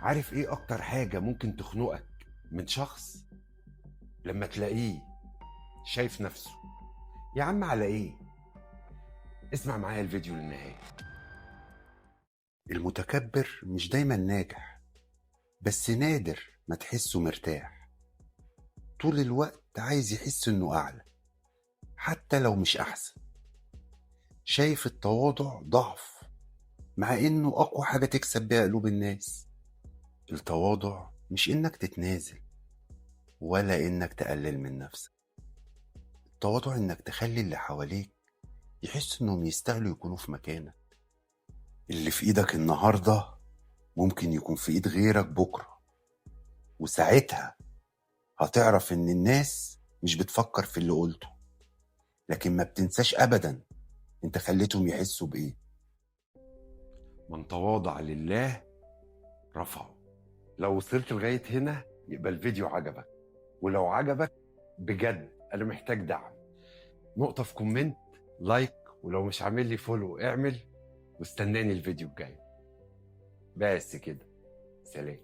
عارف ايه اكتر حاجة ممكن تخنقك من شخص؟ لما تلاقيه شايف نفسه. يا عم على ايه؟ اسمع معايا الفيديو للنهاية. المتكبر مش دايما ناجح، بس نادر ما تحسه مرتاح. طول الوقت عايز يحس انه اعلى حتى لو مش احسن. شايف التواضع ضعف مع انه اقوى حاجة تكسب بيها قلوب الناس. التواضع مش انك تتنازل ولا انك تقلل من نفسك. التواضع انك تخلي اللي حواليك يحسوا انهم يستاهلوا يكونوا في مكانك. اللي في ايدك النهاردة ممكن يكون في ايد غيرك بكرة، وساعتها هتعرف ان الناس مش بتفكر في اللي قلته، لكن ما بتنساش ابدا انت خليتهم يحسوا بايه. من تواضع لله رفعه. لو وصلت لغاية هنا يبقى الفيديو عجبك، ولو عجبك بجد انا محتاج دعم. نقطة في كومنت، لايك، ولو مش عامل لي فولو اعمل، واستناني الفيديو الجاي. بس كده، سلام.